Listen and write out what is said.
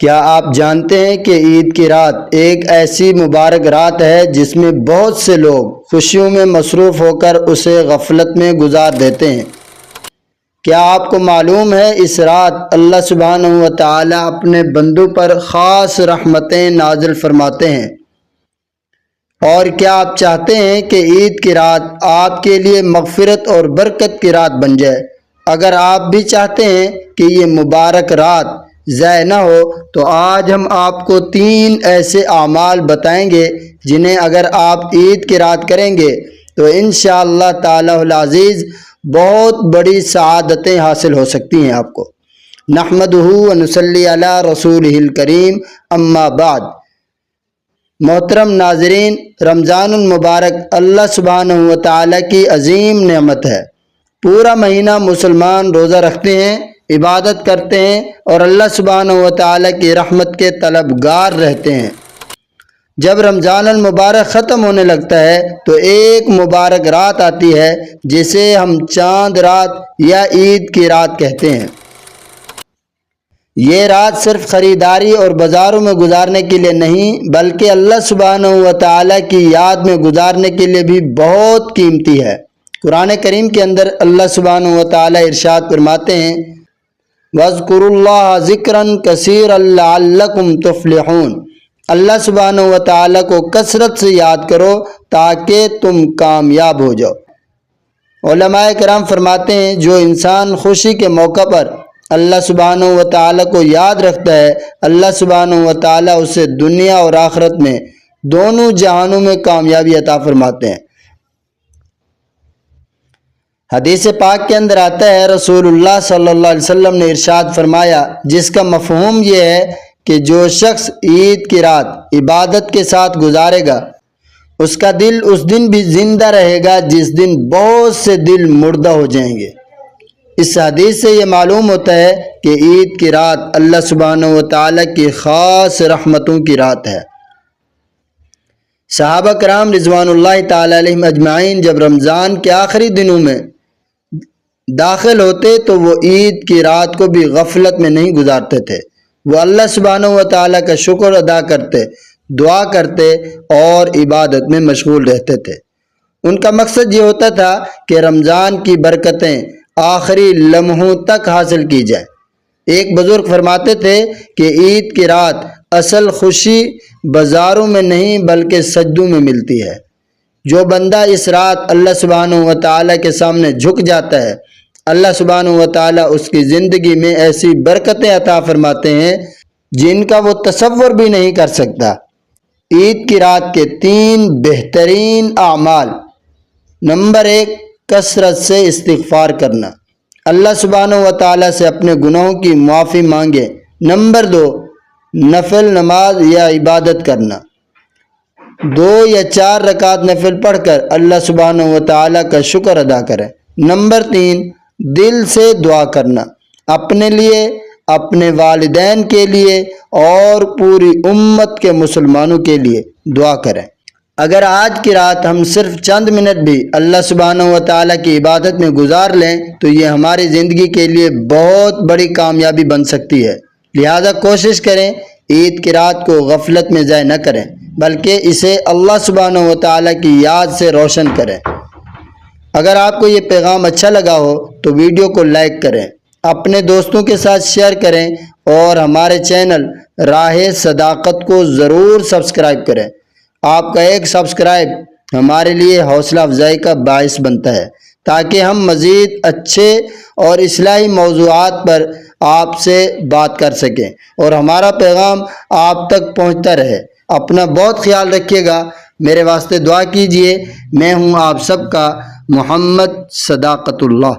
کیا آپ جانتے ہیں کہ عید کی رات ایک ایسی مبارک رات ہے جس میں بہت سے لوگ خوشیوں میں مصروف ہو کر اسے غفلت میں گزار دیتے ہیں؟ کیا آپ کو معلوم ہے اس رات اللہ سبحانہ و تعالی اپنے بندوں پر خاص رحمتیں نازل فرماتے ہیں؟ اور کیا آپ چاہتے ہیں کہ عید کی رات آپ کے لیے مغفرت اور برکت کی رات بن جائے؟ اگر آپ بھی چاہتے ہیں کہ یہ مبارک رات ضائع نہ ہو تو آج ہم آپ کو 3 ایسے اعمال بتائیں گے جنہیں اگر آپ عید کی رات کریں گے تو انشاءاللہ تعالی العزیز بہت بڑی سعادتیں حاصل ہو سکتی ہیں آپ کو۔ نحمدہ و نصلی علی رسولہ الکریم، اما بعد۔ محترم ناظرین، رمضان المبارک اللہ سبحانہ و تعالی کی عظیم نعمت ہے۔ پورا مہینہ مسلمان روزہ رکھتے ہیں، عبادت کرتے ہیں اور اللہ سبحانہ و تعالی کی رحمت کے طلبگار رہتے ہیں۔ جب رمضان المبارک ختم ہونے لگتا ہے تو ایک مبارک رات آتی ہے جسے ہم چاند رات یا عید کی رات کہتے ہیں۔ یہ رات صرف خریداری اور بازاروں میں گزارنے کے لیے نہیں بلکہ اللہ سبحانہ و تعالی کی یاد میں گزارنے کے لیے بھی بہت قیمتی ہے۔ قرآن کریم کے اندر اللہ سبحانہ و تعالی ارشاد فرماتے ہیں، وَاذْكُرُوا اللَّهَ ذِكْرًا كَثِيرًا لَعَلَّكُمْ تُفْلِحُونَ۔ اللہ سبحانہ و تعالی کو کثرت سے یاد کرو تاکہ تم کامیاب ہو جاؤ۔ علماء کرام فرماتے ہیں جو انسان خوشی کے موقع پر اللہ سبحانہ و تعالی کو یاد رکھتا ہے، اللہ سبحانہ و تعالی اسے دنیا اور آخرت میں دونوں جہانوں میں کامیابی عطا فرماتے ہیں۔ حدیث پاک کے اندر آتا ہے، رسول اللہ صلی اللہ علیہ وسلم نے ارشاد فرمایا، جس کا مفہوم یہ ہے کہ جو شخص عید کی رات عبادت کے ساتھ گزارے گا اس کا دل اس دن بھی زندہ رہے گا جس دن بہت سے دل مردہ ہو جائیں گے۔ اس حدیث سے یہ معلوم ہوتا ہے کہ عید کی رات اللہ سبحانہ و تعالی کی خاص رحمتوں کی رات ہے۔ صحابہ کرام رضوان اللہ تعالی علیہم اجمعین جب رمضان کے آخری دنوں میں داخل ہوتے تو وہ عید کی رات کو بھی غفلت میں نہیں گزارتے تھے، وہ اللہ سبحانہ و تعالی کا شکر ادا کرتے، دعا کرتے اور عبادت میں مشغول رہتے تھے۔ ان کا مقصد یہ ہوتا تھا کہ رمضان کی برکتیں آخری لمحوں تک حاصل کی جائیں۔ ایک بزرگ فرماتے تھے کہ عید کی رات اصل خوشی بازاروں میں نہیں بلکہ سجدوں میں ملتی ہے۔ جو بندہ اس رات اللہ سبحانہ و تعالی کے سامنے جھک جاتا ہے، اللہ سبحانہ و تعالی اس کی زندگی میں ایسی برکتیں عطا فرماتے ہیں جن کا وہ تصور بھی نہیں کر سکتا۔ عید کی رات کے 3 بہترین اعمال۔ نمبر 1، کثرت سے استغفار کرنا، اللہ سبحانہ و تعالی سے اپنے گناہوں کی معافی مانگے۔ نمبر 2، نفل نماز یا عبادت کرنا، 2 یا 4 رکعت نفل پڑھ کر اللہ سبحانہ و تعالی کا شکر ادا کریں۔ نمبر 3، دل سے دعا کرنا، اپنے لیے، اپنے والدین کے لیے اور پوری امت کے مسلمانوں کے لیے دعا کریں۔ اگر آج کی رات ہم صرف چند منٹ بھی اللہ سبحانہ و تعالی کی عبادت میں گزار لیں تو یہ ہماری زندگی کے لیے بہت بڑی کامیابی بن سکتی ہے۔ لہذا کوشش کریں عید کی رات کو غفلت میں ضائع نہ کریں بلکہ اسے اللہ سبحانہ و تعالی کی یاد سے روشن کریں۔ اگر آپ کو یہ پیغام اچھا لگا ہو تو ویڈیو کو لائک کریں، اپنے دوستوں کے ساتھ شیئر کریں اور ہمارے چینل راہ صداقت کو ضرور سبسکرائب کریں۔ آپ کا ایک سبسکرائب ہمارے لیے حوصلہ افزائی کا باعث بنتا ہے تاکہ ہم مزید اچھے اور اصلاحی موضوعات پر آپ سے بات کر سکیں اور ہمارا پیغام آپ تک پہنچتا رہے۔ اپنا بہت خیال رکھیے گا، میرے واسطے دعا کیجیے۔ میں ہوں آپ سب کا محمد صداقت اللہ۔